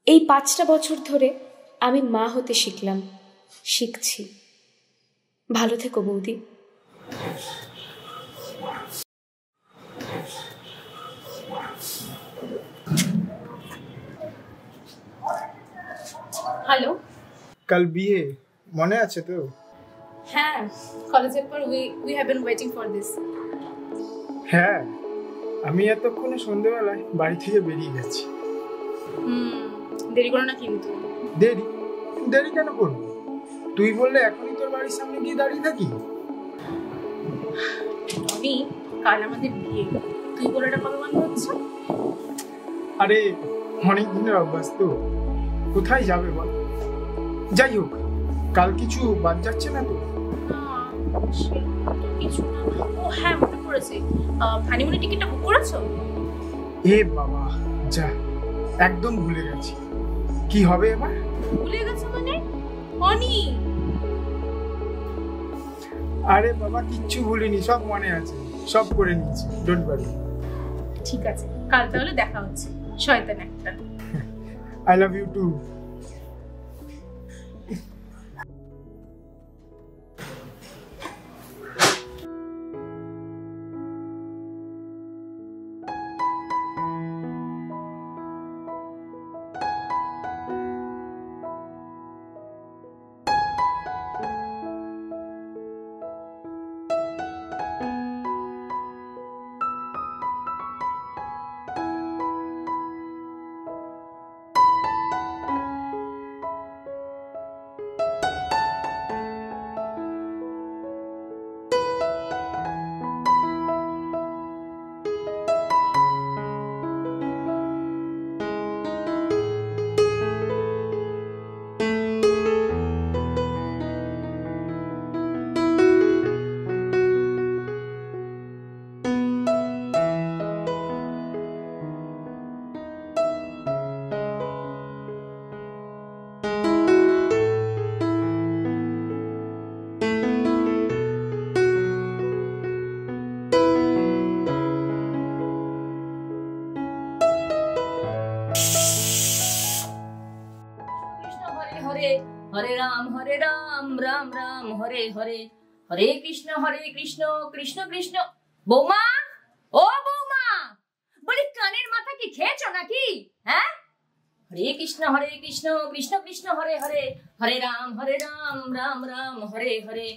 এই 5টা বছর ধরে আমি মা হতে শিখলাম, শিখছি। ভালো থেকো বৌদি। হ্যালো, কাল বিয়ে মনে আছে তো? হ্যাঁ, কলেজের পর we have been waiting for this. হ্যাঁ, আমি এতক্ষণে সন্ধ্যেবেলায় বাড়ি থেকে বেরিয়ে গেছি। দেরি করো না কিন্তু। দেরি দেরি কেন করবো? তুই বললে এখনই তোর বাড়ির সামনে গিয়ে দাঁড়িয়ে থাকি? আমি কাল আমাদের বিয়ে, তুই বলে এটা কবে বন্ধ হচ্ছে? আরে অনেক দিনের অভ্যাস তো, কোথায় যাবে বল? যাই হোক, কাল কিছু বাদ যাচ্ছে না তো? কিছু না। ও হ্যাঁ, মনে পড়েছে, হানিমুনের টিকিটটা বুক করেছো? এ বাবা, যা, একদম ভুলে গেছি। কি হবে এবার? ভুলে গেছো মানে? অনি, আরে বাবা, কিচ্ছু ভুলিনি, সব মনে আছে, সব করে নিয়েছি, ডোন্ট ওয়ারি। ঠিক আছে, কাল তাহলে দেখা হচ্ছে, শয়তান একটা। I love you too. Hare Ram Ram Ram Hare Hare, Hare Krishna Krishna Krishna. বৌমা, ও বৌমা, বলি কানের মাথা কি খেয়েছো নাকি? হ্যাঁ, হরে কৃষ্ণ কৃষ্ণ কৃষ্ণ হরে হরে, হরে রাম রাম রাম হরে হরে,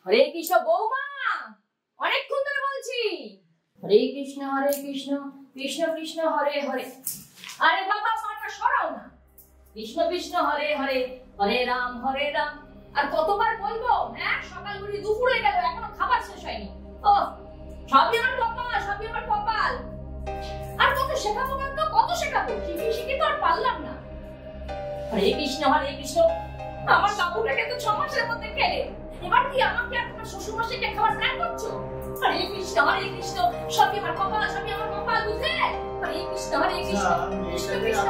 হরে কৃষ্ণ। বৌমা, অনেকক্ষণ ধরে বলছি, হরে কৃষ্ণ কৃষ্ণ কৃষ্ণ হরে হরে। আরে বাবা, মাথা সরাও না। কৃষ্ণ কৃষ্ণ হরে হরে, হরে রাম রাম। আর কতবার বলবো? হ্যাঁ, সকাল ঘুরি দুপুর হয়ে গেল, এখনো খাবার শেষ হয়নি। ও, সবই আমার কপাল। আর কত শেখাবো বলতো, কত শেখাবো? শিখে তো আর পারলাম না। হরে কৃষ্ণ আমার বাবুটাকে তো 6 মাসের মধ্যে খেলে, এবার কি আমাকে আর তোমার শ্বশুর মশাইকে খাবার প্ল্যান করছো? হরে কৃষ্ণ সবই আমার কপাল, বুঝলে? হরে কৃষ্ণ কৃষ্ণ কৃষ্ণ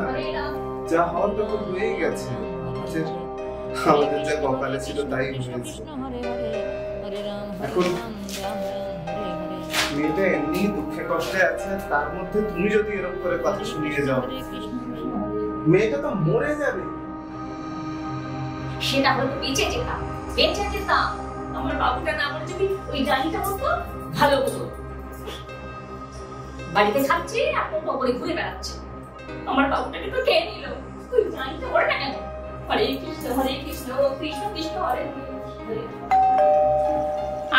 হরে রাম। যা হওয়ার তো হয়ে গেছে, আমাদের যা কপালে ছিল তাই হয়েছে। এখন মেয়েটা এমনি দুঃখে কষ্টে আছে, তার মধ্যে তুমি যদি এরকম করে কথা শুনিয়ে যাও, মেয়েটা তো মরে যাবে। সেটা হয়তো বেঁচে যেতাম। আমার বাবুটা না, আমার যদি ওই ডালিটা হতো ভালো হতো। বাড়িতে খাচ্ছে আর টোটো করে ঘুরে বেড়াচ্ছে। আমার বাবুটাকে তো কে নিল? ওই ডালিটা ওরে না কেন? হরে কৃষ্ণ কৃষ্ণ কৃষ্ণ হরে হরে।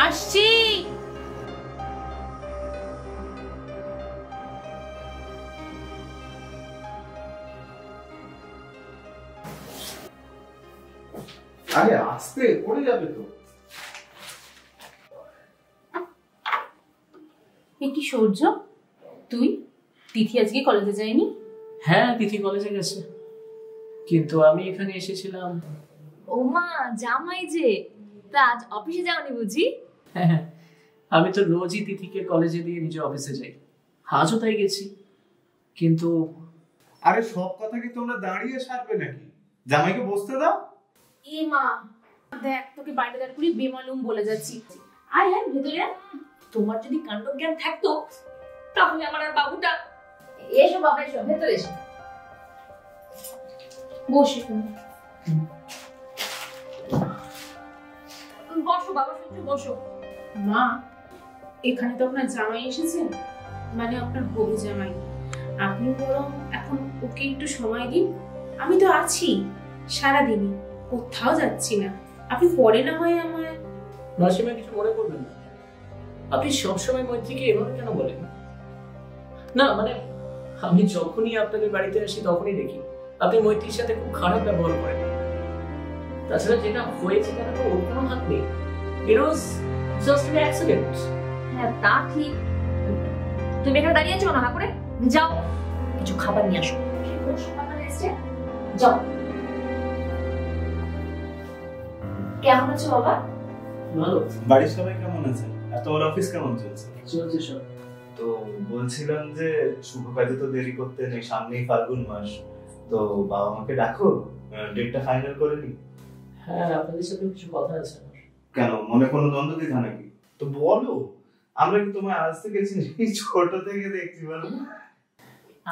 আসছি। আরে আস্তে, পড়ে যাবে তো। কি সূর্য, তুই? তিথি আজকে কলেজে যায়নি? হ্যাঁ, তিথি কলেজে গেছে, কিন্তু আমি এখানে এসেছিলাম। ও মা, জামাই যে, তা আজ অফিসে যাওনি বুঝি? হ্যাঁ, আমি তো রোজই তিথিকে কলেজে দিয়ে নিজে অফিসে যাই, আজও তাই গেছি। কিন্তু আরে সব কথা কি তোমরা দাঁড়িয়ে সারবে নাকি? জামাইকে বসতে দাও। এ মা, দেখ তোকে বাইরে দাঁড় করি বেমালুম বলে যাচ্ছি। আয় ভেতরে। তোমার যদি কাণ্ডজ্ঞান থাকতো তাহলে আমার আর বাবুটা। এসো বাবা, এসো ভেতরে এসো। বসে বসো বাবা, একটু বসো। মা, এখানে তো আপনার জামাই এসেছেন, মানে আপনার হবু জামাই। আপনি বরং এখন ওকে একটু সময় দিন। আমি তো আছি সারাদিনই, কোথাও যাচ্ছি না। আপনি পরে না হয় আমায়। মাসিমা কিছু মনে করবেন না, আপনি সবসময় মৈত্রীকে এভাবে কেন বলেন? না মানে আমি যখনই আপনাদের বাড়িতে আসি তখনই দেখি আপনি মৈত্রীর সাথে খুব খারাপ ব্যবহার করেন। তাছাড়া যেটা হয়েছে তারা তো ওর কোনো হাত নেই। ইট ওয়াজ জাস্ট অ্যান অ্যাক্সিডেন্ট। হ্যাঁ তা ঠিক। তুমি এখানে দাঁড়িয়ে আছো না, হা করে যাও কিছু খাবার নিয়ে আসো। যাও। কেমন আছো বাবা? ভালো। বাড়ির সবাই কেমন আছেন? আর তোমার অফিস কেমন চলছে? চলছে সব। তো বলছিলাম যে শুভ কাজে তো দেরি করতে নেই, সামনেই ফাল্গুন মাস, তো বাবা মাকে ডাকো, ডেটটা ফাইনাল করে নি। হ্যাঁ আপনাদের সাথে কিছু কথা আছে আমার। কেন, মনে কোনো দ্বন্দ্ব দ্বিধা নাকি? তো বলো, আমরা কি তোমায় আজ থেকে চিনি? ছোট থেকে দেখছি, বলো।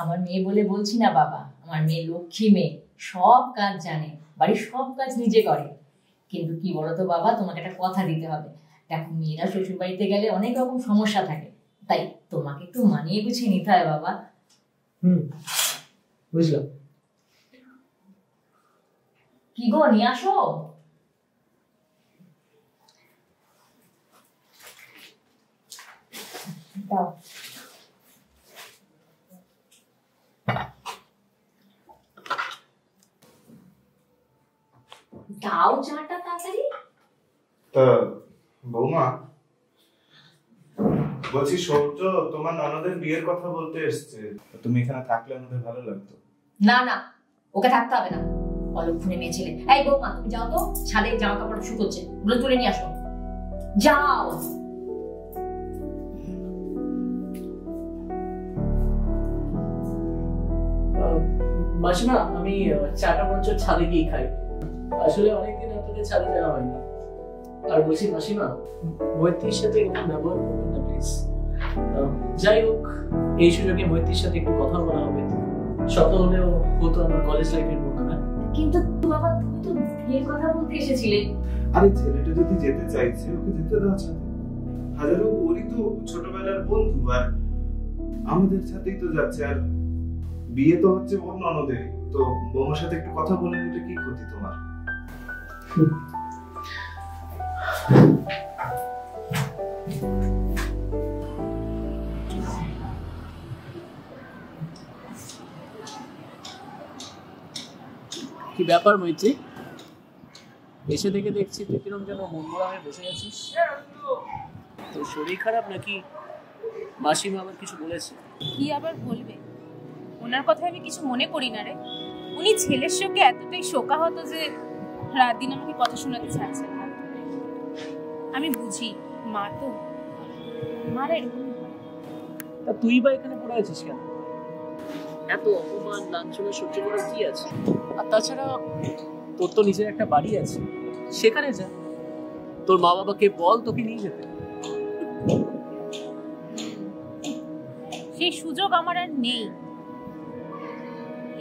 আমার মেয়ে বলে বলছি না বাবা, আমার মেয়ে লক্ষ্মী মেয়ে, সব কাজ জানে, বাড়ির সব কাজ নিজে করে। কিন্তু কি বলতো বাবা, তোমাকে একটা কথা দিতে হবে। দেখো মেয়েরা শ্বশুর বাড়িতে গেলে অনেক রকম সমস্যা থাকে, তাই তোমাকে একটু মানিয়ে গুছিয়ে নিতে হয় বাবা। বুঝলাম। কি গো, নিয়ে আসো। দাও। দাও চাটা তাড়াতাড়ি। তা বৌমা, বলছি সৌর্য তোমার ননদের বিয়ের কথা বলতে এসছে, তুমি এখানে থাকলে আমাদের ভালো লাগতো। না না, ওকে থাকতে হবে না, অলক্ষণে মেয়ে ছেলে। এই বৌমা তুমি যাও তো, ছাদে জামা কাপড় শুকোচ্ছে, ওগুলো তুলে নিয়ে আসো, যাও। মাসিমা আমি চাটা বরঞ্চ ছাদে গিয়ে খাই, আসলে অনেকদিন আপনাদের ছাদে যাওয়া হয়নি। আর বলছি মাসিমা, মৈত্রীর সাথে এরকম ব্যবহার করবেন না প্লিজ। যাই হোক, এই সুযোগে মৈত্রীর সাথে একটু কথা বলা হবে। শত হলেও হতো আমার কলেজ লাইফের বন্ধু না। কিন্তু বাবা তুমি তো বিয়ের কথা বলতে এসেছিলে। আরে ছেলেটা যদি যেতে চাইছে ওকে যেতে দাও সাথে। হাজারো ওরই তো ছোটবেলার বন্ধু, আর আমাদের সাথেই তো যাচ্ছে। আর বিয়ে তো হচ্ছে ওর ননদের, তো বৌমার সাথে একটু কথা বলে নিতে কি ক্ষতি তোমার? কি ব্যাপার মৈত্রী, এসে থেকে দেখছি তুই কিরম যেন মন মরা হয়ে বসে আছিস। তোর শরীর খারাপ নাকি মাসিমা আবার কিছু বলেছে? কি আবার বলবে, ওনার কথা আমি কিছু মনে করি না রে। উনি ছেলের সঙ্গে এতটাই শোকাহত যে রাত দিন আমাকে কথা শোনাতে চাচ্ছেন না। আমি বুঝি, মা তো, মারা এরকম। তা তুই বা এখানে পড়ে আছিস কেন? এত অপমান লাঞ্ছনা সহ্য করার কি আছে? আর তাছাড়া তোর তো নিজের একটা বাড়ি আছে, সেখানে যা, তোর মা বাবাকে বল তোকে নিয়ে যেতে। সেই সুযোগ আমার আর নেই।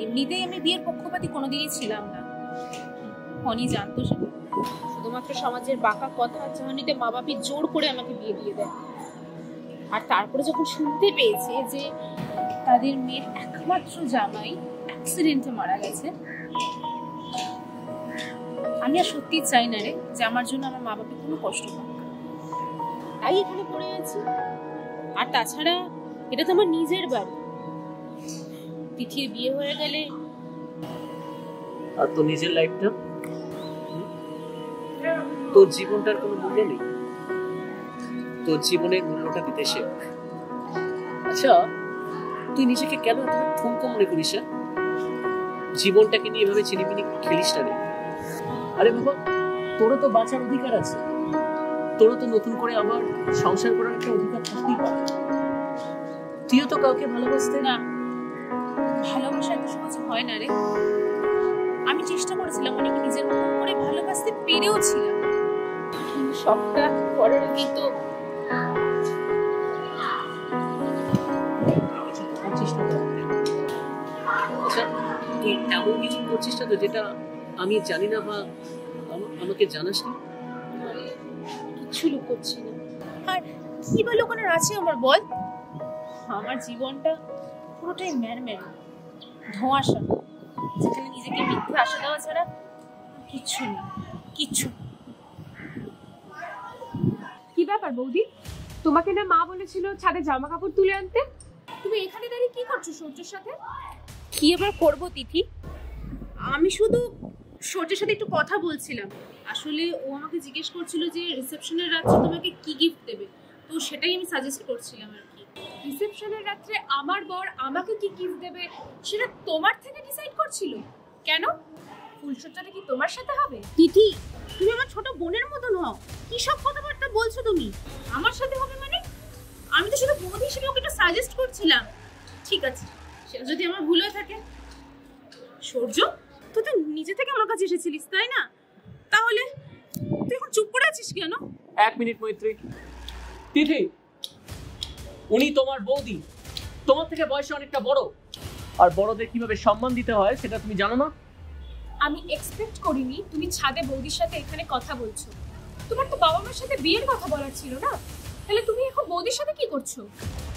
এমনিতেই আমি বিয়ের পক্ষপাতী কোনোদিনই ছিলাম না, ফনি জানতো সেটা। শুধুমাত্র সমাজের বাঁকা কথা চাহনিতে মা বাপি জোর করে আমাকে বিয়ে দিয়ে দেয়। আর তারপরে যখন শুনতে পেয়েছে যে তাদের মেয়ের একমাত্র জামাই অ্যাক্সিডেন্টে মারা গেছে, আমি আর সত্যি চাই না রে যে আমার জন্য আমার মা বাপি কোনো কষ্ট পাক। তাই এখানে পড়ে আছি। আর তাছাড়া এটা তো আমার নিজের বাড়ি। তিথির বিয়ে হয়ে গেলে। আর তোর নিজের লাইফটা, তোর জীবনটার কোনো মূল্য নেই। তোর জীবনের মূল্যটা দিতে শেখ। আচ্ছা তুই নিজেকে কেন এত ঠুনকো মনে করিস? জীবনটাকে নিয়ে এভাবে চিনিমিনি খেলিস না রে। আরে বাবা, তোরও তো বাঁচার অধিকার আছে, তোরও তো নতুন করে আবার সংসার করার একটা অধিকার থাকতেই পারে। তুইও তো কাউকে ভালোবাসতে না, ভালোবাসা এত সহজে হয় না রে। আমি চেষ্টা করেছিলাম অনেকে নিজের মতো করে ভালোবাসতে পেরেও ছিলাম, কিন্তু সবটা করার আগেই তো আচ্ছা তুই এমন কিছু করছিস না তো যেটা আমি জানি না বা আমাকে জানাস না? কিছু লুকোচ্ছি না। আর কি বা লুকানোর আছে আমার বল? আমার জীবনটা পুরোটাই ম্যারম্যার, ধোঁয়াশা, যেখানে নিজেকে মিথ্যে আশা দেওয়া ছাড়া কিচ্ছু নেই, কিচ্ছু। কি ব্যাপার বৌদি, তোমাকে না মা বলেছিল ছাদে জামা কাপড় তুলে আনতে? তুমি এখানে দাঁড়িয়ে কি করছো সূর্যের সাথে? কি এবার করবো তিথি? আমি শুধু সূর্যের সাথে একটু কথা বলছিলাম। আসলে ও আমাকে জিজ্ঞেস করছিল যে রিসেপশনের রাত্রে তোমাকে কি গিফট দেবে, তো সেটাই আমি সাজেস্ট করছিলাম আর কি। রিসেপশনের রাত্রে আমার বর আমাকে কি গিফট দেবে সেটা তোমার থেকে ডিসাইড করছিল? কেন, ফুলসজ্জাটা কি তোমার সাথে হবে? তিথি, তুমি আমার ছোট বোনের মতন হও। কি সব কথাবার্তা বলছো তুমি? আমার সাথে হবে মানে? আমি তো শুধু বৌদি হিসেবে ওকে একটু সাজেস্ট করছিলাম। ঠিক আছে, সেটা যদি আমার ভুল হয়ে থাকে। সূর্য, তুই তো নিজে থেকে আমার কাছে এসেছিলিস তাই না? তাহলে তুই এখন চুপ করে আছিস কেন? 1 মিনিট মৈত্রী। তিথি, উনি তোমার বৌদি, তোমার থেকে বয়সে অনেকটা বড়, আর বড়দের কিভাবে সম্মান দিতে হয় সেটা তুমি জানো না? আমি এক্সপেক্ট করিনি তুমি ছাদে বৌদির সাথে এখানে কথা বলছো। তোমার তো বাবা মার সাথে বিয়ের কথা বলার ছিল না, তাহলে তুমি এখন বৌদির সাথে কি করছো?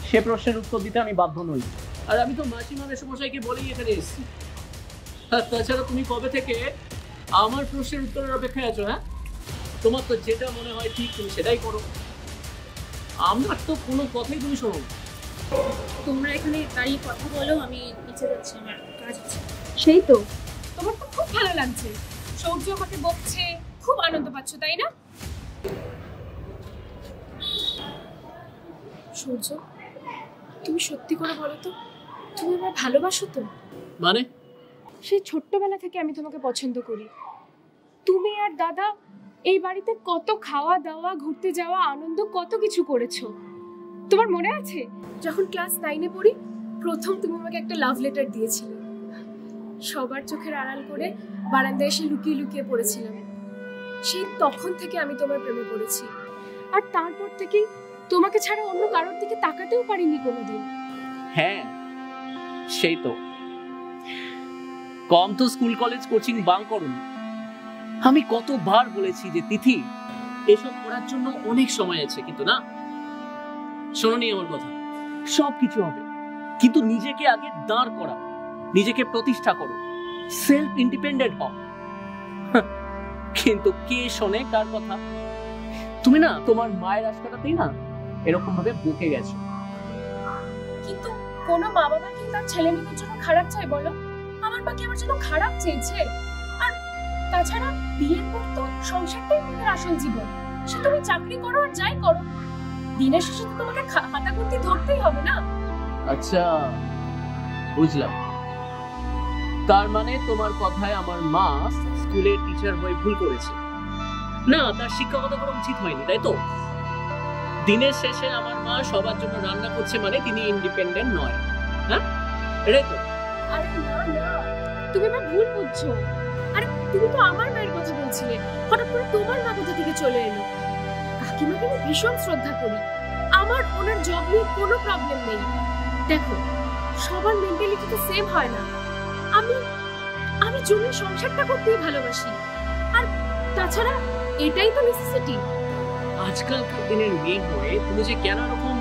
সে প্রশ্নের উত্তর দিতে আমি বাধ্য নই। আর আমি তো মাসিমা মেশমশাইকে বলেই এখানে এসেছি। আর তাছাড়া তুমি কবে থেকে আমার প্রশ্নের উত্তরের অপেক্ষায় আছো? হ্যাঁ, তোমার তো যেটা মনে হয় ঠিক তুমি সেটাই করো, আমার তো কোনো কথাই তুমি শোনো না। তোমরা এখানে দাঁড়িয়ে কথা বলো, আমি নিচে যাচ্ছি, আমার কাজ আছে। সেই তো, তোমার তো খুব ভালো লাগছে, সূর্য আমাকে বকছে, খুব আনন্দ পাচ্ছ তাই না? সূর্য, তুমি সত্যি করে বলো তো, তুমি আমায় ভালোবাসো তো? মানে? সেই ছোট্টবেলা থেকে আমি তোমাকে পছন্দ করি। তুমি আর দাদা এই বাড়িতে কত খাওয়া দাওয়া, ঘুরতে যাওয়া, আনন্দ, কত কিছু করেছো। তোমার মনে আছে যখন ক্লাস 9-এ পড়ি, প্রথম তুমি আমাকে একটা লাভ লেটার দিয়েছিলে। সবার চোখের আড়াল করে বারান্দায় এসে লুকিয়ে লুকিয়ে পড়েছিলাম। সেই তখন থেকে আমি তোমার প্রেমে পড়েছি, আর তারপর থেকেই তোমাকে ছাড়া অন্য কারোর দিকে তাকাতেও পারিনি কোনোদিন। হ্যাঁ, সেই তো। কম তো স্কুল কলেজ কোচিং বাং করুন। আমি কতবার বলেছি যে তিথি, এসব করার জন্য অনেক সময় আছে, কিন্তু না, শোনোনি আমার কথা। সব কিছু হবে, কিন্তু নিজেকে আগে দাঁড় করাও, নিজেকে প্রতিষ্ঠা করো, সেলফ ইন্ডিপেন্ডেন্ট হও। কিন্তু কে শোনে কার কথা? তুমি না তোমার মায়ের রাস্তাটাতেই না এরকম ভাবে বকে গেছো। কিন্তু কোনো মা বাবা কি তার ছেলে মেয়েদের জন্য খারাপ চায় বলো? আমার বাকি আমার জন্য খারাপ চেয়েছে? আর তাছাড়া বিয়ের পর তো সংসারটাই তোমার আসল জীবন। সে তুমি চাকরি করো আর যাই করো, দিনের শেষে তো তোমাকে হাতা করতে ধরতেই হবে না? আচ্ছা, বুঝলাম। তার মানে তোমার কথায় আমার মা স্কুলের টিচার হয়ে ভুল করেছে না, তার শিক্ষকতা করা উচিত হয়নি, তাই তো? দিনের শেষে আমার মা সবার জন্য রান্না করছে মানে তিনি ইন্ডিপেন্ডেন্ট নয়। হ্যাঁ, এটাই তো। আরে না না, তুমি আমার ভুল বুঝছো। আরে তুমি তো আমার মায়ের কথা বলছিলে, হঠাৎ করে তোমার মা কোথা থেকে চলে এলো? কাকিমাকে আমি ভীষণ শ্রদ্ধা করি, আমার ওনার জব নিয়ে কোনো প্রবলেম নেই। দেখো, সবার মেন্টালিটি তো সেম হয় না। আমি জমির সংসারটা করতেই ভালোবাসি, আর তাছাড়া এটাই তো নেসেসিটি। আজকালকার দিনের মেয়ে হয়ে তুমি যে কেন এরকম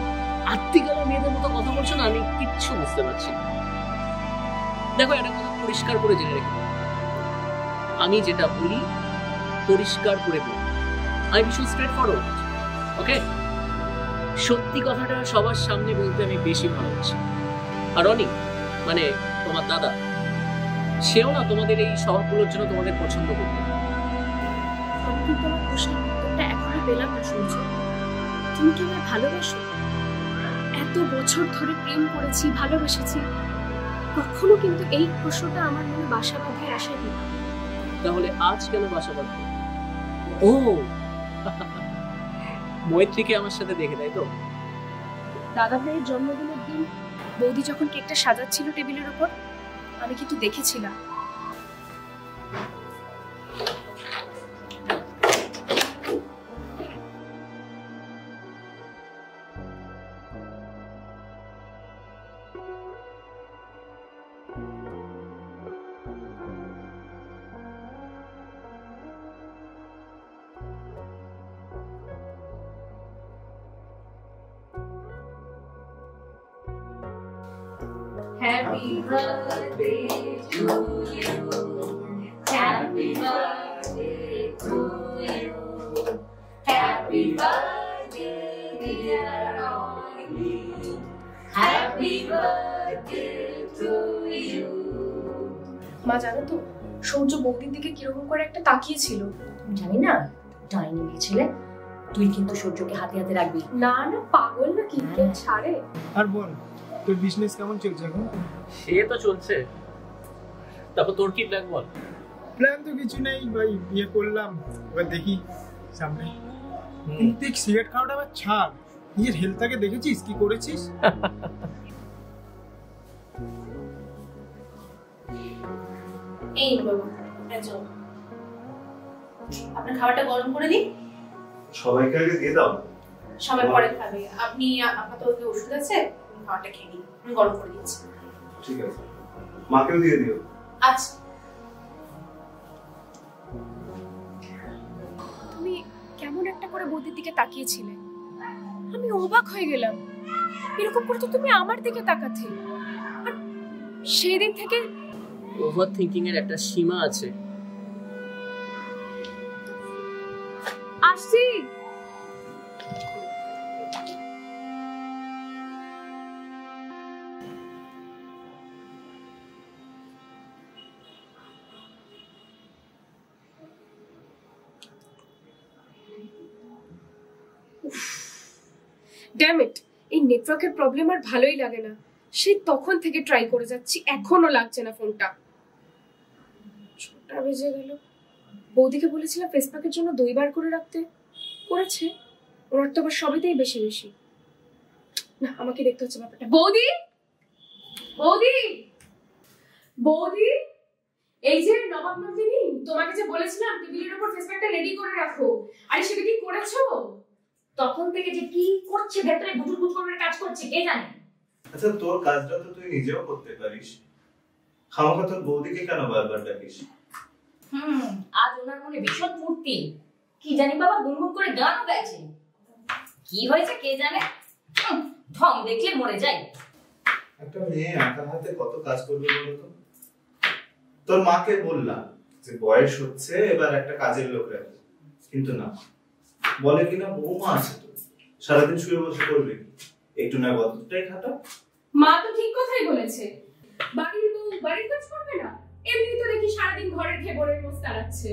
আত্মীয়লা মেয়েদের মতো কথা বলছো না, আমি কিচ্ছু বুঝতে পারছি না। দেখো, একটা কথা পরিষ্কার করে জেনে রেখো, আমি যেটা বলি পরিষ্কার করে বলি। আমি ভীষণ স্ট্রেট ফরওয়ার্ড, ওকে? সত্যি কথাটা সবার সামনে বলতে আমি বেশি ভালোবাসি। আর অনি, মানে তোমার দাদা, সেও না তোমাদের এই শহরগুলোর জন্য তোমাদের পছন্দ করতো। আমি কিন্তু আমার প্রশ্নের উত্তরটা এখনো পেলাম না সূর্য। তুমি কি আমায় ভালোবাসো? এত বছর ধরে প্রেম করেছি, ভালোবেসেছি, কখনো কিন্তু এই প্রশ্নটা আমার মনে বাসা বাঁধে আসেনি। তাহলে আজ কেন বাসা বাঁধবে? ও, মৈত্রীকে আমার সাথে দেখে, তাই তো? দাদা ভাইয়ের জন্মদিনের দিন বৌদি যখন কেকটা সাজাচ্ছিল টেবিলের উপর, আমি কিন্তু দেখেছিলাম। Happy birthday to you. Happy birthday to you. Happy birthday, dear Ollie. Happy birthday to you. মা জানো তো সূর্য বৌদির দিকে কিরকম করে একটা তাকিয়েছিল। জানি না, ডাইনি মেয়ে ছেলে। তুই কিন্তু সূর্যকে হাতে হাতে রাখবি। না না পাগল নাকি, কেউ ছাড়ে। আর বল, তোর বিজনেস কেমন চলছে এখন? সে তো চলছে, তারপর তোর কি প্ল্যান বল? প্ল্যান তো কিছু নেই ভাই, বিয়ে করলাম, এবার দেখি সামনে। কিন্তু সিগারেট খাওয়াটা আবার ছাড়, নিজের হেলথটাকে দেখেছিস কি করেছিস? এই বাবা, আপনার খাবারটা গরম করে দিন। সবাইকে আগে দিয়ে দাও, সবাই পরে খাবে। আপনি আপাতত ওষুধ আছে, খাবারটা খেয়ে নিন, আমি গরম করে দিচ্ছি। ঠিক আছে, মাকেও দিয়ে দিও। আচ্ছা। তুমি কেমন একটা করে বৌদির দিকে তাকিয়েছিলে, আমি অবাক হয়ে গেলাম। এরকম করে তো তুমি আমার দিকে তাকাতে। আর সেই দিন থেকে ওভার থিংকিং এর একটা সীমা আছে। আসছি। ড্যাম ইট, এই নেটওয়ার্কের প্রবলেম আর ভালোই লাগে না। সেই তখন থেকে ট্রাই করে যাচ্ছি, এখনো লাগছে না ফোনটা। 6টা বেজে গেল। বৌদিকে বলেছিলাম ফেস প্যাকের জন্য দই বার করে রাখতে, করেছে। ওনার তো আবার সবেতেই বেশি বেশি। না, আমাকে দেখতে হচ্ছে ব্যাপারটা। বৌদি, বৌদি, বৌদি, এই যে নবাব নন্দিনী, তোমাকে যে বলেছিলাম টেবিলের উপর ফেস প্যাকটা রেডি করে রাখো, আরে সেটা কি করেছো? তখন থেকে যে কি করছে ভেতরে বুটুর বুটুর করে কাজ করছে কে জানে। আচ্ছা, তোর কাজটা তো তুই নিজেও করতে পারিস, খামাখা তোর বৌদিকে কেন বারবার ডাকিস? আজ ওনার মনে ভীষণ ফুর্তি, কি জানি বাবা গুনগুন করে গানও গাইছে। কি হয়েছে কে জানে, ঢং দেখলে মরে যায়। একটা মেয়ে একা হাতে কত কাজ করবে বলতো? তোর মাকে বললাম যে বয়স হচ্ছে, এবার একটা কাজের লোক রাখি, কিন্তু না, বলে কিনা বৌমা আছে তো, সারাদিন শুয়ে বসে করবে কি, একটু না বদলটাই খাটা। মা তো ঠিক কথাই বলেছে, বাড়ির বউ বাড়ির কাজ করবে না, এমনি তো দেখি সারাদিন ঘরের খেবরের মোষ তাড়াচ্ছে।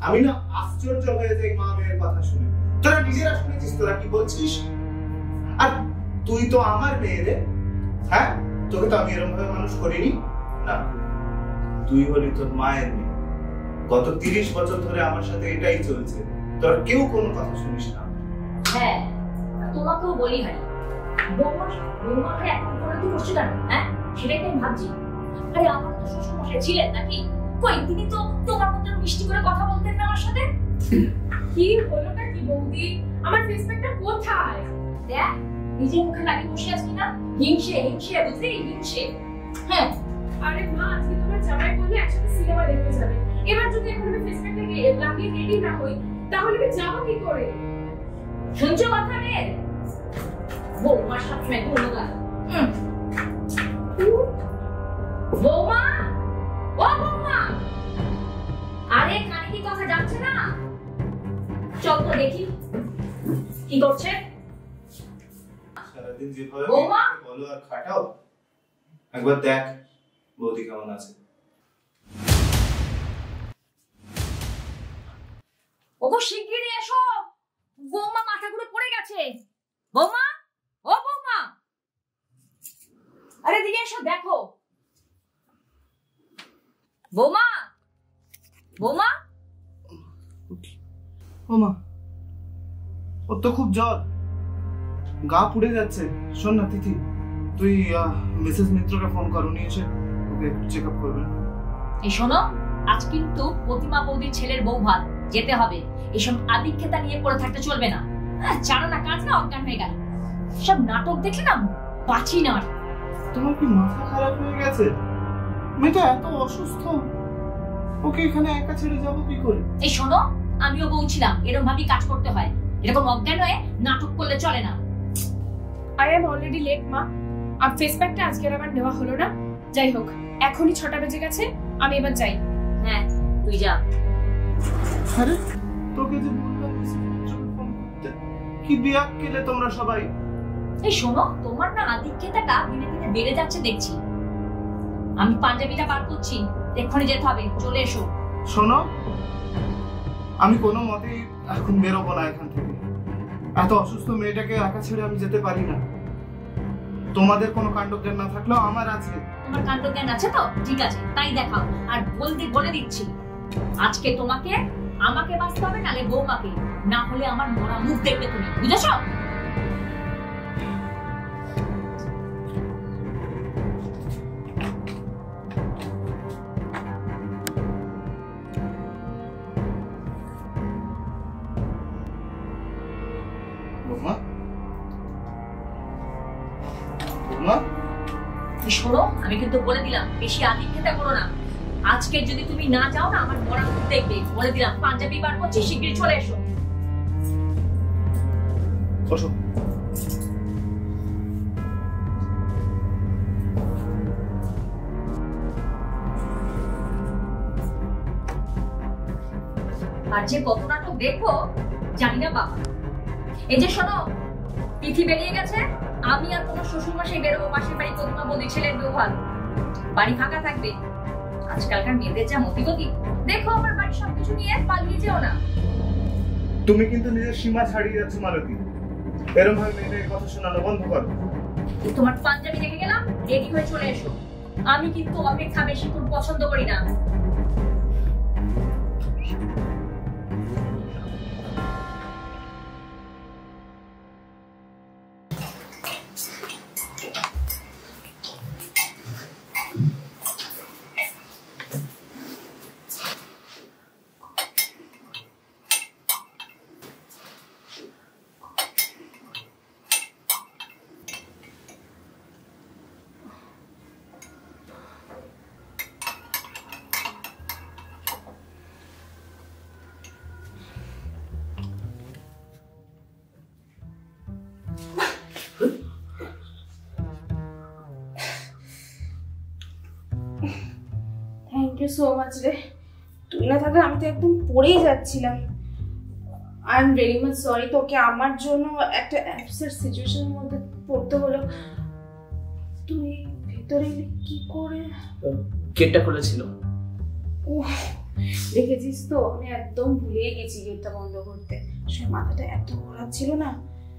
আমি না আশ্চর্য হয়ে যাই মা মেয়ের কথা শুনে। তোরা নিজেরা শুনেছিস তোরা কি বলছিস? আর তুই তো আমার মেয়ে রে, হ্যাঁ, তোকে তো আমি এরকম ভাবে মানুষ করিনি না। তুই হলি তোর মায়ের মেয়ে, গত 30 বছর ধরে আমার সাথে এটাই চলছে, তোরা কেউ কোনো কথা শুনিস না। হ্যাঁ, তোমাকেও বলি ভাই, বৌমাকে এখন করে তুই করছো কেন? হ্যাঁ, সেটাই তো আমি ভাবছি। আরে আমার তো শ্বশুর মশাই ছিলেন নাকি? কই তিনি তো তোমার মতো মিষ্টি করে কথা বলতেন না আমার সাথে। কি হলোটা কি বৌদি, আমার ফেস প্যাকটা কোথায়? দেখ নিজের মুখে লাগিয়ে বসে আছি না, হিংসে হিংসে বুঝলি, হিংসে। হ্যাঁ, আরে মা, আজকে তোমার জামাই বললে একসাথে সিনেমা দেখতে যাবে, এবার যদি এখন আমি ফেস প্যাকটা লাগিয়ে রেডি না হই তাহলে আমি যাবো কি করে? শুনছো কথা রে, বৌমার সবসময় গুণগান। বৌমা, ও বৌমা, আরে কানে কি কথা যাচ্ছে না? চল তো দেখি কি করছে। সারাদিন যেভাবে বৌমা? বলো আর খাটাও, একবার দেখ বৌদি কেমন আছে। ওগো শিগগিরই এসো, বৌমা মাথা ঘুরে পড়ে গেছে। বৌমা, ও বৌমা, আরে দিকে এসো দেখো। বৌমা, বৌমা, ও মা, ওর তো খুব জ্বর, গা পুড়ে যাচ্ছে। শোন না তিথি, তুই মিসেস মিত্রকে ফোন কর, উনি এসে ওকে একটু চেক আপ করবেন। এই শোনো, আজ কিন্তু প্রতিমা বৌদির ছেলের বউ ভাত, যেতে হবে। এসব আদিক্ষেতা নিয়ে পড়ে থাকতে চলবে না। জানো না কাজ না, অজ্ঞান হয়ে গেল। সব নাটক দেখলে না বাঁচি না। তোমার কি মাথা খারাপ হয়ে গেছে? মেয়েটা এত অসুস্থ, ওকে এখানে একা ছেড়ে যাবো কি করে? এই শোনো, আমিও বলছিলাম এরকম ভাবেই কাজ করতে হয়, এরকম অজ্ঞান হয়ে নাটক করলে চলে না। আই এম অলরেডি লেট মা, আর ফেস প্যাকটা আজকে আবার নেওয়া হলো না, যাই হোক, এখনই 6টা বেজে গেছে, আমি এবার যাই। হ্যাঁ তুই যা। আরে তোকে যে বললাম ফোন করতে, কি বিয়াক কেলে তোমরা সবাই। এই শোনো, তোমার না আদিক্ষেতাটা দিনে দিনে বেড়ে যাচ্ছে দেখছি। আমি পাঞ্জাবিটা বার করছি, এক্ষুনি যেতে হবে, চলে এসো। শোনো, আমি কোনো মতেই এখন বেরোবো না এখান থেকে। এত অসুস্থ মেয়েটাকে একা ছেড়ে আমি যেতে পারি না। তোমাদের কোনো কাণ্ডজ্ঞান না থাকলেও আমার আছে। তোমার কাণ্ডজ্ঞান আছে তো, ঠিক আছে, তাই দেখাও। আর বলে দিচ্ছি, আজকে তোমাকে আমাকে বাঁচতে হবে, নালে বৌমাকে, না হলে আমার মরা মুখ দেখবে তুমি, বুঝেছো? শোনো, আমি কিন্তু বলে দিলাম, বেশি আদিক্ষেতা করো না। আজকে যদি তুমি না যাও না, আমার মরা মুখ দেখবে, বলে দিলাম। পাঞ্জাবি বার করছি, শিগগিরই চলে এসো। আর যে কত নাটক দেখবো জানি না বাবা। এই যে শোনো, তিথি বেরিয়ে গেছে, আমি আর কোনো শ্বশুর মাসে বেরোবো পাশের বাড়ি প্রতিমা বৌদি, ছেলের বউ ভালো, বাড়ি ফাঁকা থাকবে। আজকালকার মেয়েদের যা মতিগতি, দেখো আমার বাড়ির সবকিছু নিয়ে পালিয়ে যেও না। তুমি কিন্তু নিজের সীমা ছাড়িয়ে যাচ্ছ মালতী। এরকম ভাবে মেয়েদের কথা শোনানো বন্ধ করো। তোমার পাঞ্জাবি রেখে গেলাম, রেডি হয়ে চলে এসো। আমি কিন্তু অপেক্ষা বেশি খুব পছন্দ করি না। থ্যাংক ইউ সো মাচ রে, তুই না থাকলে আমি তো একদম পড়েই যাচ্ছিলাম। I am very much sorry, তোকে আমার জন্য একটা অ্যাবসার্ড সিচুয়েশনের মধ্যে পড়তে হলো। তুই ভেতরে এলি কি করে? গেটটা খুলেছিল। উফ, দেখেছিস তো, আমি একদম ভুলেই গেছি গেটটা বন্ধ করতে। সে মাথাটা এত ঘোরাচ্ছিল না।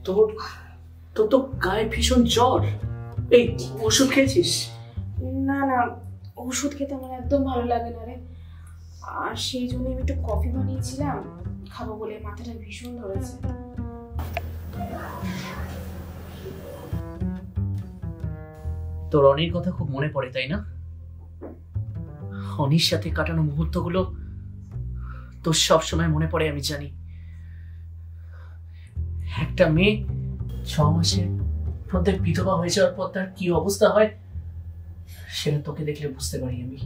তোর তো গায়ে ভীষণ জ্বর, এই ওষুধ খেয়েছিস? না না, ওষুধ খেতে আমার একদম ভালো লাগে না রে। আর সেই জন্য আমি একটু কফি বানিয়েছিলাম খাবো বলে, মাথাটা ভীষণ ধরেছে। তোর অনির কথা খুব মনে পড়ে, তাই না? অনির সাথে কাটানো মুহূর্তগুলো তোর সব সময় মনে পড়ে, আমি জানি। একটা মেয়ে 6 মাসের মধ্যে বিধবা হয়ে যাওয়ার পর তার কি অবস্থা হয় সেটা তোকে দেখলে বুঝতে পারি আমি।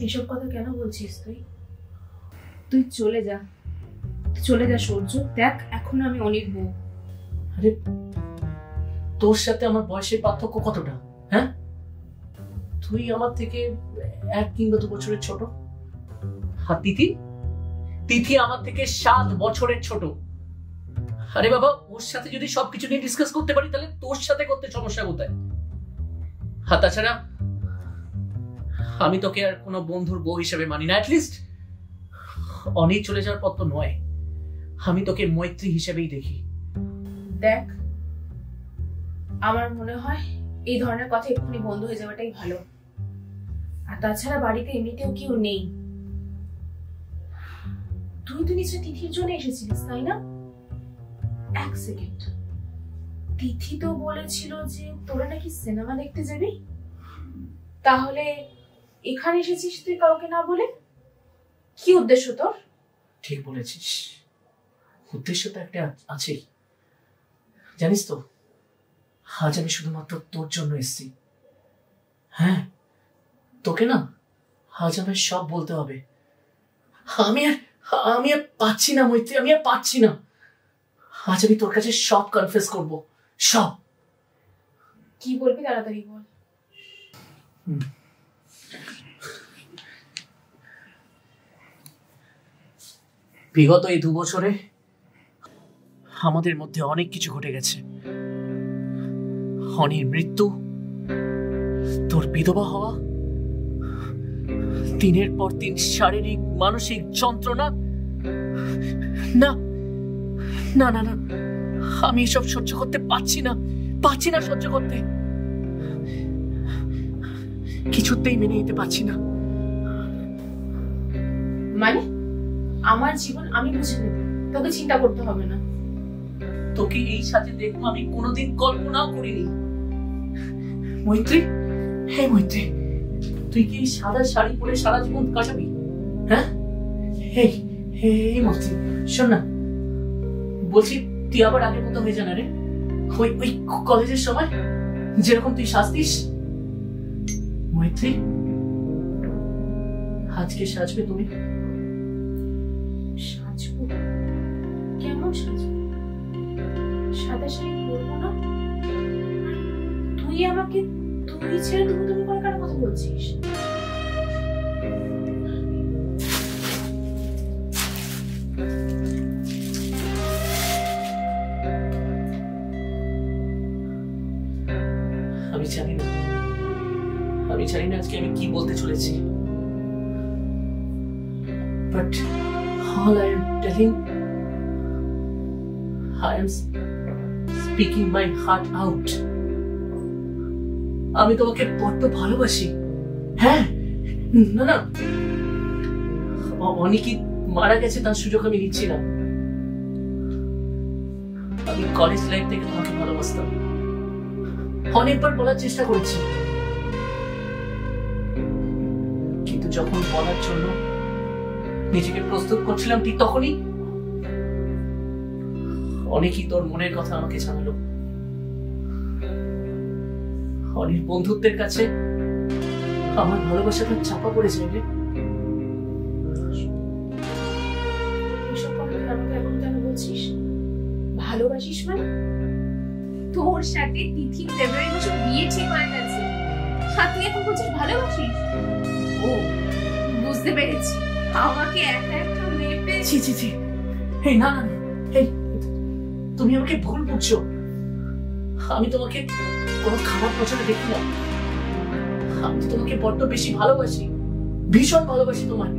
এসব কথা কেন বলছিস তুই? তুই চলে যা, চলে যা সূর্য। দেখ, এখন আমি অনির বউ। আরে তোর সাথে আমার বয়সের পার্থক্য কতটা? হ্যাঁ, তুই আমার থেকে 1 কিংবা 2 বছরের ছোট। আর তিথি আমার থেকে 7 বছরের ছোট। আরে বাবা, ওর সাথে যদি সবকিছু নিয়ে ডিসকাস করতে পারি, তাহলে তোর সাথে করতে সমস্যা কোথায়? আর তাছাড়া আমি তোকে আর কোনো বন্ধুর বউ হিসেবে মানি না। অ্যাটলিস্ট অনিল চলে যাওয়ার পর তো নয়, আমি তোকে মৈত্রী হিসেবেই দেখি। দেখ, আমার মনে হয় এই ধরনের কথা এক্ষুনি বন্ধ হয়ে যাওয়াটাই ভালো। আর তাছাড়া বাড়িতে এমনিতেও কেউ নেই। তুই তো নিশ্চয় তিথির জন্য এসেছিলিস, তাই না? 1 সেকেন্ড, তিথি তো বলেছিল যে তোরা নাকি সিনেমা দেখতে যাবি, তাহলে এখানে এসেছিস তুই কাউকে না বলে? কি উদ্দেশ্য তোর? ঠিক বলেছিস, উদ্দেশ্য তো একটা আছেই। জানিস তো, আজ আমি শুধুমাত্র তোর জন্য এসেছি। হ্যাঁ, তোকে না আজ আমার সব বলতে হবে। আমি আর পাচ্ছি না মৈত্রী, আমি আর পাচ্ছি না। আজ আমি তোর কাছে সব কনফেস করব, সব। কি বলবি তাড়াতাড়ি বল। বিগত এই 2 বছরে আমাদের মধ্যে অনেক কিছু ঘটে গেছে। অনির মৃত্যু, তোর বিধবা হওয়া, দিনের পর দিন শারীরিক মানসিক যন্ত্রণা। না না না না, আমি এসব সহ্য করতে পারছি না সহ্য করতে, কিছুতেই মেনে নিতে পারছি না। মানে আমার জীবন আমি বুঝে নেব, তোকে চিন্তা করতে হবে না। তোকে এই সাথে দেখবো আমি কোনোদিন কল্পনাও করিনি। মৈত্রী, হে মৈত্রী, তুই কি এই সাদা শাড়ি পরে সারা জীবন কাটাবি? হ্যাঁ, এই মৈত্রী শোন না, বলছি তুই আবার আগের মতো হয়ে যা না রে। ওই কলেজের সময় যেরকম তুই সাজতিস। মৈত্রী, আজকে সাজবে তুমি? সাজবো? কেমন সাজবো? সাদা শাড়ি পরবো না? তুই আমাকে তুই ছেড়ে তুমি করে কার কথা বলছিস? আমি জানি না আজকে আমি কি বলতে চলেছি, but all I am telling, I am speaking my heart out. আমি তোমাকে বড্ড ভালোবাসি। হ্যাঁ, না না, অনেকেই মারা গেছে তার সুযোগ আমি নিচ্ছি না। আমি কলেজ লাইফ থেকে তোমাকে ভালোবাসতাম, অনেকবার বলার চেষ্টা করেছি, কিন্তু যখন বলার জন্য নিজেকে প্রস্তুত করছিলাম ঠিক তখনই অনেকেই তোর মনের কথা আমাকে জানালো। অনেক বন্ধুত্বের কাছে আমার ভালোবাসাটা চাপা পড়ে যাবে। এসব কথা আমাকে এখন কেন বলছিস? ভালোবাসিস মানে? তোর সাথে তিথি ফেব্রুয়ারি মাসে বিয়ে ঠিক হয়ে গেছে, আর তুই এখন বলছিস ভালোবাসিস? ও, বুঝতে পেরেছি, আমাকে একা একটা মেয়ে পেয়ে। ছি, এই না না, এই তুমি আমাকে ভুল বুঝছো। আমি তোমাকে কোনো খারাপ নজরে দেখি না, আমি তোমাকে বড্ড বেশি ভালোবাসি, ভীষণ ভালোবাসি তোমায়।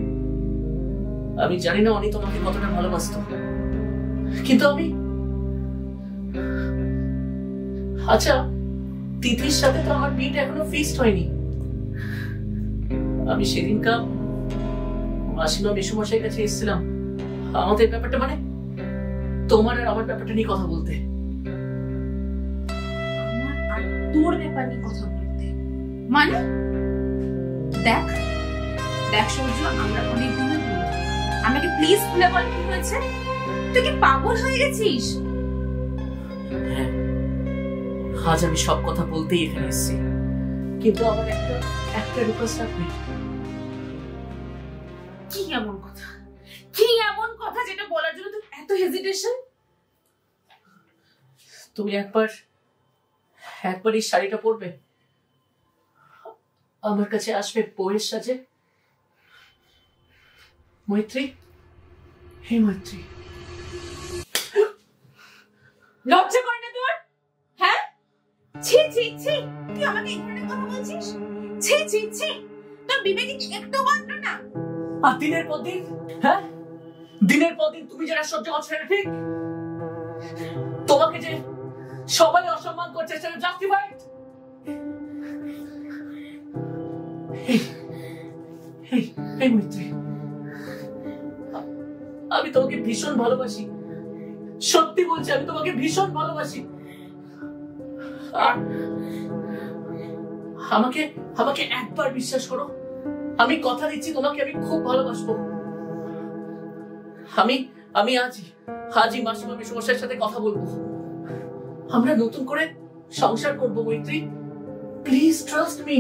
আমি জানি না অনি তোমাকে কতটা ভালোবাসতো, কিন্তু আমি আচ্ছা, তিথির সাথে তো আমার বিয়েটা এখনো ফিক্সড হয়নি। আমি সেদিনকার মাসিমা মেসুমশাইয়ের কাছে এসেছিলাম আমাদের ব্যাপারটা, মানে তোমার আর আমার ব্যাপারটা নিয়ে কথা বলতে। আমার আর তোর ব্যাপার নিয়ে কথা বলতে মানে? দেখ সূর্য, আমরা অনেক দিনের বন্ধু, আমাকে প্লিজ খুলে বল কি হয়েছে? তুই কি পাগল হয়ে গেছিস? হ্যাঁ, আজ আমি সব কথা বলতেই এখানে এসেছি, কিন্তু আমার একটা রিকোয়েস্ট রাখবে। কি এমন কথা যেটা বলার জন্য তুই এত হেজিটেশন? তুমি একবার এই শাড়িটা পরবে, আমার কাছে আসবে বউয়ের সাজে। মৈত্রী, হে মৈত্রী, লজ্জা করে না তোর? হ্যাঁ, ছি, তুই আমাকে এখানে কথা বলছিস? ছি, তোর বিবেকে একটু মাত্র না? আর দিনের পর দিন, হ্যাঁ, দিনের পর দিন তুমি যারা সহ্য করছো না, ঠিক তোমাকে যে সবাই অসম্মান করছে সেটা জাস্টিফাইড। এই মৈত্রী, আমি তোমাকে ভীষণ ভালোবাসি, সত্যি বলছি, আমি তোমাকে ভীষণ ভালোবাসি। আমাকে একবার বিশ্বাস করো, আমি কথা দিচ্ছি তোমাকে আমি খুব ভালোবাসবো। আমি আজই মাসিমা মেসুমশাইয়ের সাথে কথা বলবো, আমরা নতুন করে সংসার করবো। মৈত্রী, প্লিজ ট্রাস্ট মি।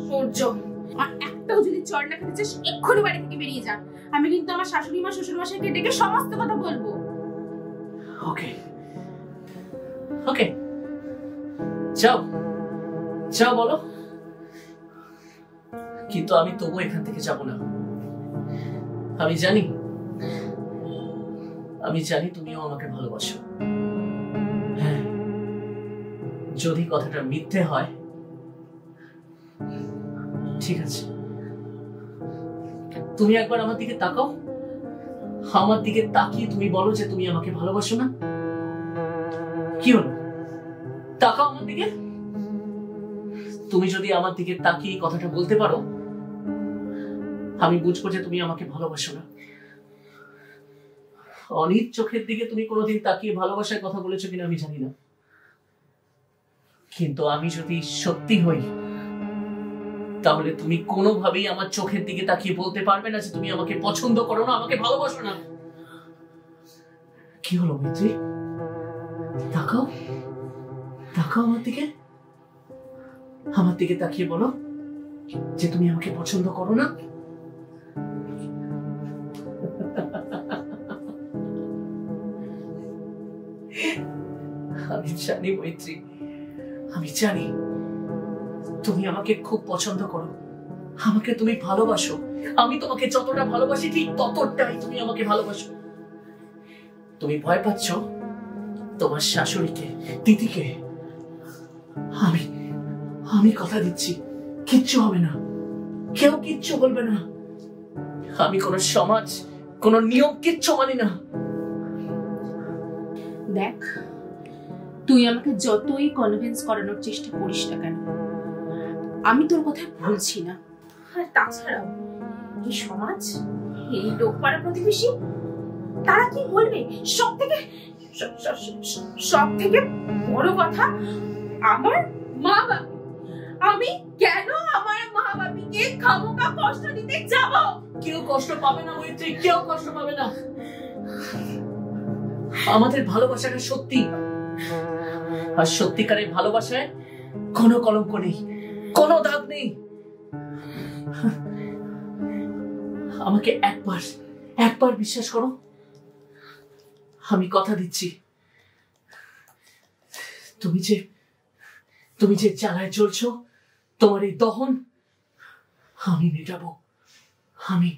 সূর্য, আর একটাও যদি চড় না খেতে চাস এক্ষুনি বাড়ি থেকে বেরিয়ে যা। আমি কিন্তু আমার শাশুড়ি মা শ্বশুর মশাইকে ডেকে সমস্ত কথা বলবো। ওকে, যাও বলো। কিন্তু আমি তবু এখান থেকে যাব না। আমি জানি তুমিও আমাকে ভালোবাসো। হ্যাঁ, যদি কথাটা মিথ্যে হয় ঠিক আছে, তুমি একবার আমার দিকে তাকাও। আমার দিকে তাকিয়ে তুমি বলো যে তুমি আমাকে ভালোবাসো না। কি হলো, তাকাও আমার দিকে। তুমি যদি আমার দিকে তাকিয়ে কথাটা বলতে পারো, আমি বুঝবো যে তুমি আমাকে ভালোবাসো না। অনির চোখের দিকে তুমি কোনোদিন তাকিয়ে ভালোবাসার কথা বলেছো কিনা আমি জানি না, কিন্তু আমি যদি সত্যি হই তাহলে তুমি কোনোভাবেই আমার চোখের দিকে তাকিয়ে বলতে পারবে না যে তুমি আমাকে পছন্দ করো না, আমাকে ভালোবাসো না। কি হলো মৈত্রী, তাকাও তাকাও আমার দিকে তাকিয়ে বলো যে তুমি আমাকে পছন্দ করো না। আমি জানি মৈত্রী, আমি জানি তুমি আমাকে খুব পছন্দ করো, আমাকে তুমি ভালোবাসো। আমি তোমাকে যতটা ভালোবাসি ঠিক ততটাই তুমি আমাকে ভালোবাসো। তুমি ভয় পাচ্ছ তোমার শাশুড়িকে, দিদিকে। আমি কথা দিচ্ছি কিচ্ছু হবে না, কেউ কিচ্ছু বলবে না। আমি কোন সমাজ, কোন নিয়ম কিচ্ছু মানি না। দেখ, তুই আমাকে যতই কনভিন্স করানোর চেষ্টা করিস না কেন, আমি তোর কথা ভুলছি না। আর তাছাড়াও এই সমাজ, এই লোকপাড়া প্রতিবেশী, তারা কি বলবে? সব থেকে বড় কথা আমার মা বাবা। আমি কেন আমার মা বাবাকে খামোখা কষ্ট দিতে যাব? কেউ কষ্ট পাবে না মৈত্রী, কেউ কষ্ট পাবে না। আমাদের ভালোবাসাটা সত্যি, আর সত্যিকারের ভালোবাসায় কোনো কলঙ্ক নেই, কোনো দাগ নেই। আমাকে একবার বিশ্বাস করো। আমি কথা দিচ্ছি, তুমি যে জ্বালায় চলছো, তোমার এই দহন আমি মেটাবো। আমি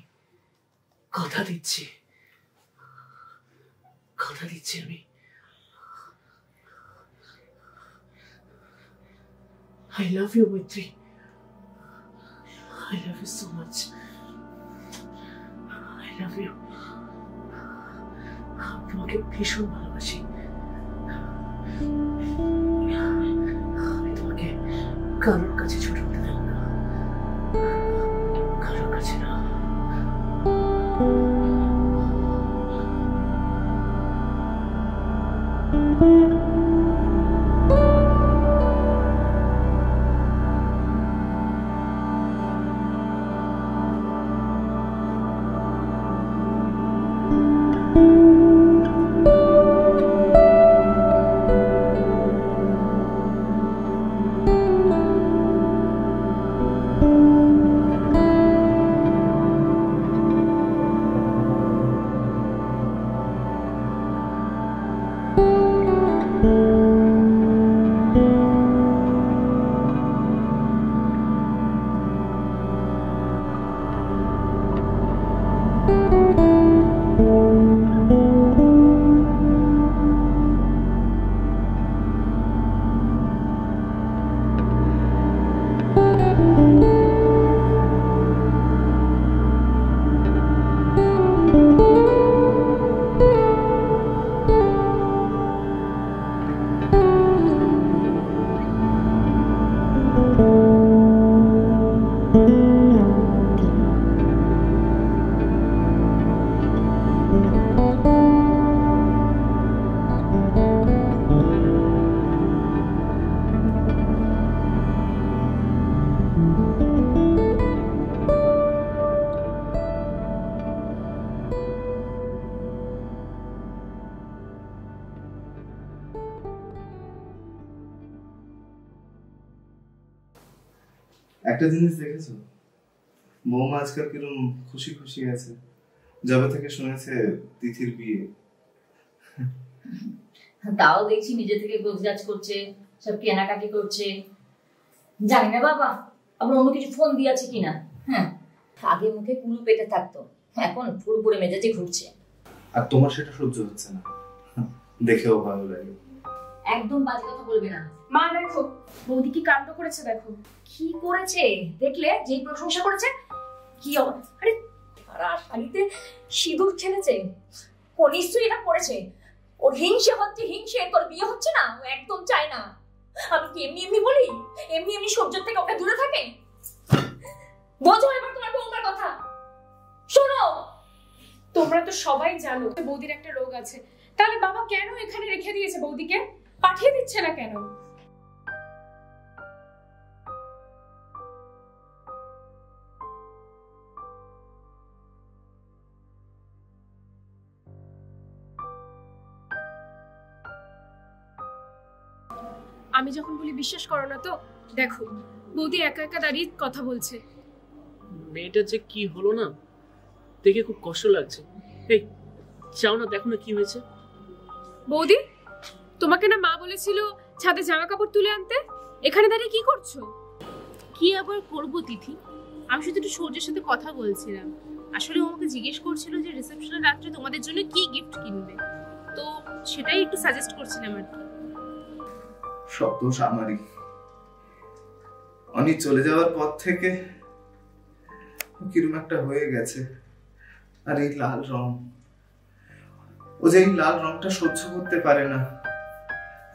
কথা দিচ্ছি আমি। I love you, Maitri. I love you so much. I love you. আমি তোমাকে ভীষণ ভালোবাসি। আমি তোমাকে কারোর কাছে ছোট হতে দেব না, কারোর কাছে না। একটা জিনিস দেখেছো, বৌমা আজকাল কিরকম খুশি খুশি আছে, যবে থেকে শুনেছে তিথির বিয়ে। তাও দেখছি নিজে থেকে গোছগাছ করছে, সব কেনাকাটি করছে। জানি না বাবা আবার অন্য কিছু ফোন দিয়েছে কিনা। হ্যাঁ, আগে মুখে কুলু পেটে থাকতো, এখন পুরোপুরি মেজাজে ঘুরছে। আর তোমার সেটা সহ্য হচ্ছে না, দেখেও ভালো লাগে। একদম বাজে কথা বলবে না। মা দেখো বৌদি কি কাণ্ড করেছে, দেখো কি করেছে দেখলে? যেই প্রশংসা করেছে কি আরে তারা শাড়িতে সিঁদুর খেলেছে, ও নিশ্চয়ই এটা করেছে। ওর হিংসে হচ্ছে, হিংসে। তোর বিয়ে হচ্ছে না, ও একদম চায় না। আমি কি এমনি এমনি বলি? এমনি এমনি সহ্য থেকে ওকে দূরে থাকে? বোঝো এবার তোমার বৌমার কথা। শোনো, তোমরা তো সবাই জানো বৌদির একটা রোগ আছে, তাহলে বাবা কেন এখানে রেখে দিয়েছে? বৌদিকে পাঠিয়ে দিচ্ছে না কেন? আমি যখন বলি বিশ্বাস করো না, তো দেখো বৌদি একা একা দাঁড়িয়ে কথা বলছে। মেয়েটার যে কি হলো না, দেখে খুব কষ্ট লাগছে। এই চাও না, দেখো না কি হয়েছে। বৌদি, তোমাকে না মা বলেছিল ছাদে জামা কাপড় তুলে আনতে? এখানে দাঁড়িয়ে কি করছো? কি আবার করবো তিথি, আমি শুধু একটু সূর্যের সাথে কথা বলছিলাম। আসলে ও আমাকে জিজ্ঞেস করছিল যে রিসেপশনের রাত্রে তোমাদের জন্য কি গিফট কিনবে, তো সেটাই একটু সাজেস্ট করছিলাম আর কি। সব দোষ আমারই। অনি চলে যাওয়ার পর থেকে কিরম একটা হয়ে গেছে। আর এই লাল রং, ও যে এই লাল রংটা সহ্য করতে পারে না,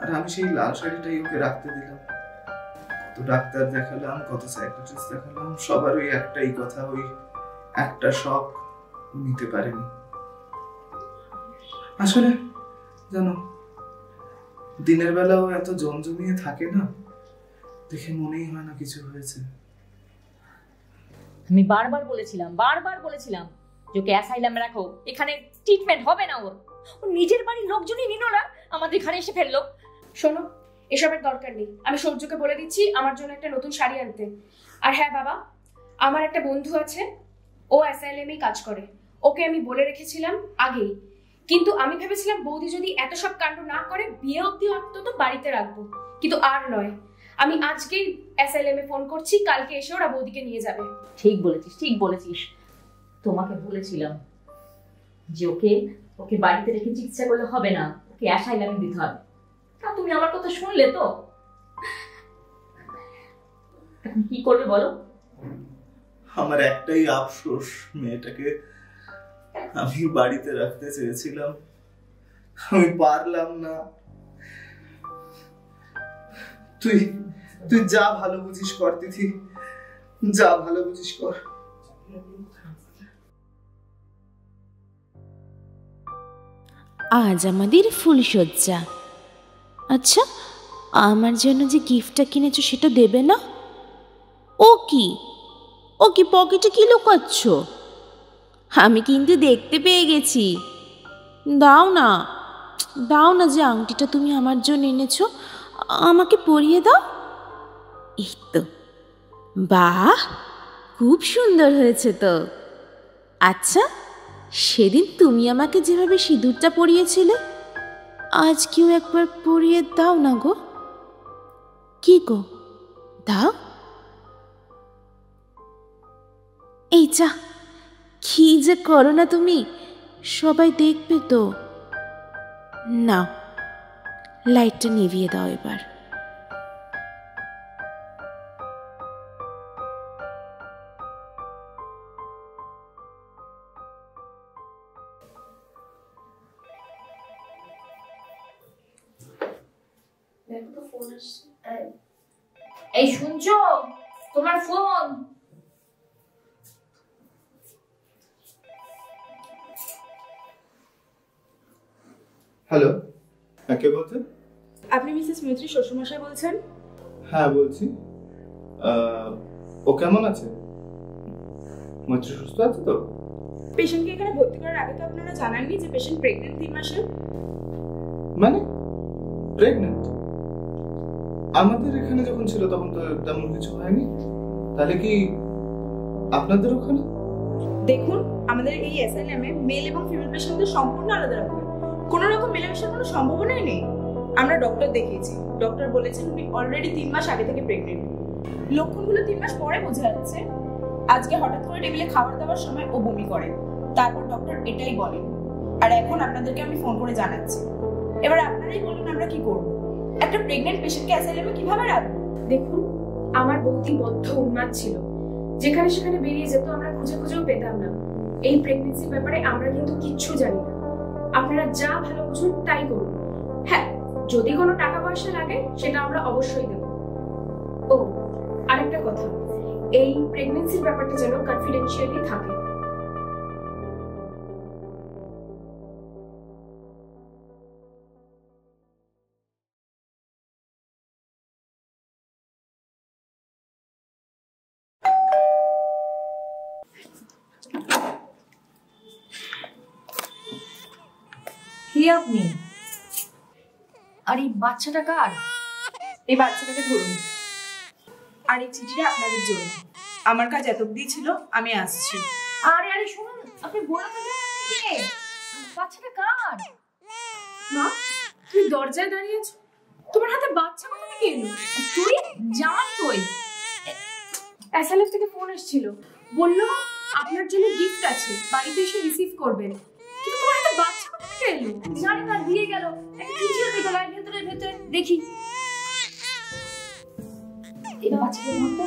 আর আমি সেই লাল শাড়িটাই ওকে রাখতে দিলাম। কত ডাক্তার দেখালাম, কত সাইকিয়াট্রিস্ট দেখালাম, সবার ওই একটাই কথা, ওই একটা শখ নিতে পারেনি। আসলে জানো, দিনের বেলাও এত জমজমিয়ে থাকে না, দেখে মনেই হয় না কিছু হয়েছে। আমি বারবার বলেছিলাম যে ওকে অ্যাসাইলামে রাখো, এখানে ট্রিটমেন্ট হবে না। ওর নিজের বাড়ির লোকজনই নিল না, আমাদের ঘরে এসে ফেললো। শোনো, এসবের দরকার নেই। আমি সূর্যকে বলে দিচ্ছি আমার জন্য একটা নতুন শাড়ি আনতে। আর হ্যাঁ বাবা, আমার একটা বন্ধু আছে, ও অ্যাসাইলামেই কাজ করে। ওকে আমি বলে রেখেছিলাম আগেই, কিন্তু আমি ভেবেছিলাম বৌদি যদি এত সব কাণ্ড না করে বিয়ে অবধি অন্তত বাড়িতে রাখবো, কিন্তু আর নয়। আমি আজকেই অ্যাসাইলামে ফোন করছি, কালকে এসে ওরা বৌদিকে নিয়ে যাবে। ঠিক বলেছিস। তোমাকে বলেছিলাম যে ওকে বাড়িতে রেখে চিকিৎসা করলে হবে না, ওকে অ্যাসাইলামে দিতে হবে। তা তুমি আমার কথা শুনলে তো? এখন কি করবে বলো? আমার একটাই আফসোস, মেয়েটাকে আমি বাড়িতে রাখতে চেয়েছিলাম, আমি পারলাম না। তুই যা ভালো বুঝিস কর তিথি, যা ভালো বুঝিস কর। আজ আমাদের ফুলসজ্জা। আচ্ছা, আমার জন্য যে গিফটটা কিনেছো সেটা দেবে না? ও কি পকেটে কি লুকাচ্ছ? আমি কিন্তু দেখতে পেয়ে গেছি। দাও না যে আংটিটা তুমি আমার জন্য এনেছো, আমাকে পরিয়ে দাও। এই তো, বাহ, খুব সুন্দর হয়েছে তো। আচ্ছা, সেদিন তুমি আমাকে যেভাবে সিঁদুরটা পরিয়েছিলে, আজকেও একবার পরিয়ে দাও না গো। কি গো, দাও। এই যা, কি যে করো না তুমি, সবাই দেখবে তো। নাও, লাইটটা নিভিয়ে দাও এবার। এই শুনছো? তোমার ফোন। হ্যালো, কে বলছেন? আপনি মিসেস মৈত্রী শ্বশুরমশাই বলছেন? হ্যাঁ বলছি। ও কেমন আছে? মৈত্রী সুস্থ আছে তো? পেশেন্টকে এখানে ভর্তি করার আগে তো আপনারা জানাননি যে পেশেন্ট প্রেগন্যান্ট 3 মাসের। মানে প্রেগন্যান্ট? আমাদের এখানে যখন ছিল তখন তো তেমন কিছু হয়নি। তাহলে কি আপনাদের ওখানে? দেখুন, আমাদের এই অ্যাসাইলামে মেল এবং ফিমেল পেশেন্টদের সম্পূর্ণ আলাদা রাখা হয়। কোনো রকম মেলামেশার কোনো সম্ভাবনাই নেই। আমরা ডক্টর দেখিয়েছি, ডক্টর বলেছেন উনি অলরেডি 3 মাস আগে থেকে প্রেগনেন্ট। লক্ষণগুলো 3 মাস পরে বোঝা যাচ্ছে। আজকে হঠাৎ করে টেবিলে খাবার দেওয়ার সময় ও বমি করে, তারপর ডক্টর এটাই বলেন। আর এখন আপনাদেরকে আমি ফোন করে জানাচ্ছি। এবার আপনারাই বলুন আমরা কি করব? একটা প্রেগন্যান্ট পেশেন্টকে অ্যাসাইলামে কিভাবে রাখবো? দেখুন, আমার বৌদি বদ্ধ উন্মাদ ছিল, যেখানে সেখানে বেরিয়ে যেত, আমরা খুঁজে খুঁজেও পেতাম না। এই প্রেগন্যান্সির ব্যাপারে আমরা কিন্তু কিচ্ছু জানি না। আপনারা যা ভালো বুঝুন তাই করুন। হ্যাঁ, যদি কোনো টাকা পয়সা লাগে সেটা আমরা অবশ্যই দেব। ও আরেকটা কথা, এই প্রেগন্যান্সির ব্যাপারটা যেন কনফিডেন্সিয়ালি থাকে। কি আপনি? আর এই বাচ্চাটা কার? এই বাচ্চাটাকে ধরুন, আর এই চিঠিটা আপনাদের জন্য। আমার কাজ এত অবধি ছিল, আমি আসছি। আরে আরে শুনুন, আপনি বলে তো কে? বাচ্চাটা কার? মা, তুমি দরজায় দাঁড়িয়ে আছো, তোমার হাতে বাচ্চা কোথা থেকে এলো? তুই জামাই কই? এসএলএফ থেকে ফোন এসেছিল, বললো আপনার জন্য গিফট আছে, বাড়িতে এসে রিসিভ করবেন। কিন্তু তোমার হাতে বাচ্চা কোথা থেকে এলো? জানি না, দিয়ে গেল। একটা চিঠিও দিল, ভেতরে ভেতরে দেখি। এই বাচ্চাটা মতো,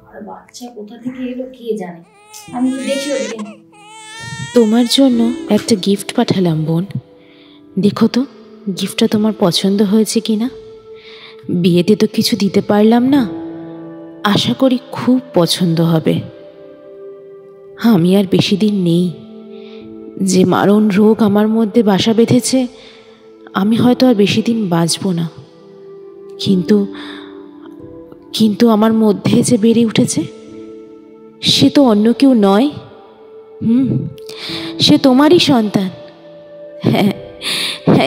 আর বাচ্চা কোথা থেকে এলো কে জানে। আমি তো দেখি ওদিকে। তোমার জন্য একটা গিফট পাঠালাম বোন, দেখো তো গিফটটা তোমার পছন্দ হয়েছে কিনা। বিয়েতে তো কিছু দিতে পারলাম না, আশা করি খুব পছন্দ হবে। আমি আর বেশি দিন নেই, যে মারণ রোগ আমার মধ্যে বাসা বেঁধেছে, আমি হয়তো আর বেশি দিন বাঁচব না। কিন্তু আমার মধ্যে যে বেড়ে উঠেছে, সে তো অন্য কেউ নয়। সে তোমারই সন্তান। হ্যাঁ,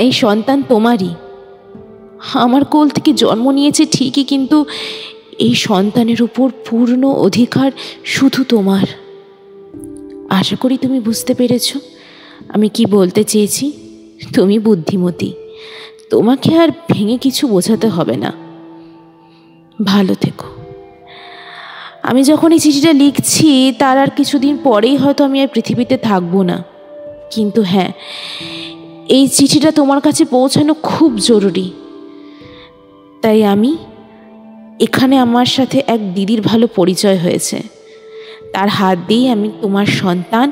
এই সন্তান তোমারই। আমার কোল থেকে জন্ম নিয়েছে ঠিকই, কিন্তু এই সন্তানের উপর পূর্ণ অধিকার শুধু তোমার। আশা করি তুমি বুঝতে পেরেছ আমি কি বলতে চেয়েছি। তুমি বুদ্ধিমতী, তোমাকে আর ভেঙে কিছু বোঝাতে হবে না। ভালো থেকো। আমি যখন এই চিঠিটা লিখছি তার আর কিছুদিন পরেই হয়তো আমি আর পৃথিবীতে থাকবো না, কিন্তু হ্যাঁ, এই চিঠিটা তোমার কাছে পৌঁছানো খুব জরুরি। তাই আমি এখানে আমার সাথে এক দিদির ভালো পরিচয় হয়েছে, তার হাত দিয়েই আমি তোমার সন্তান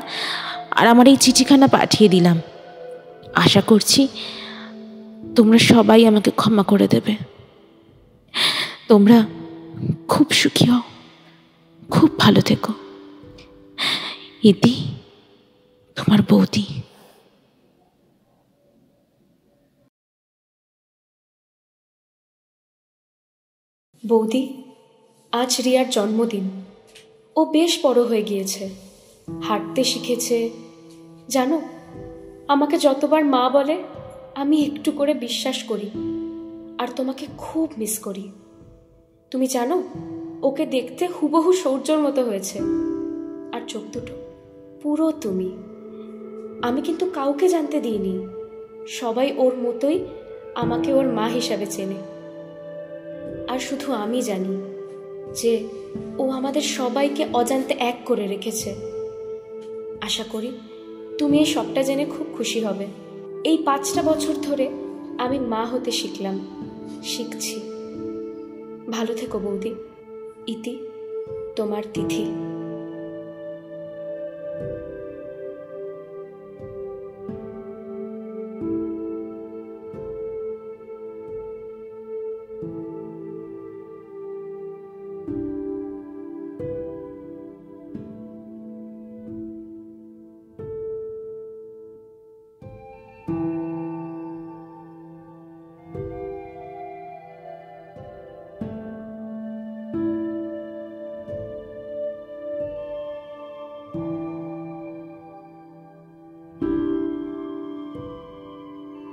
আর আমার এই চিঠিখানা পাঠিয়ে দিলাম। আশা করছি তোমরা সবাই আমাকে ক্ষমা করে দেবে। তোমরা খুব সুখী হও, খুব ভালো থেকো। ইতি, তোমার বৌদি। বৌদি, আজ রিয়ার জন্মদিন। ও বেশ বড় হয়ে গিয়েছে, হাঁটতে শিখেছে। জানো, আমাকে যতবার মা বলে আমি একটু করে বিশ্বাস করি, আর তোমাকে খুব মিস করি। তুমি জানো, ওকে দেখতে হুবহু সূর্যর মতো হয়েছে, আর চোখ দুটো পুরো তুমি। আমি কিন্তু কাউকে জানতে দিইনি, সবাই ওর মতোই আমাকে ওর মা হিসাবে চেনে। আর শুধু আমি জানি যে ও আমাদের সবাইকে অজান্তে এক করে রেখেছে। আশা করি তুমি এই সবটা জেনে খুব খুশি হবে। এই 5টা বছর ধরে আমি মা হতে শিখছি। ভালো থেকো বৌদি। ইতি, তোমার তিথি।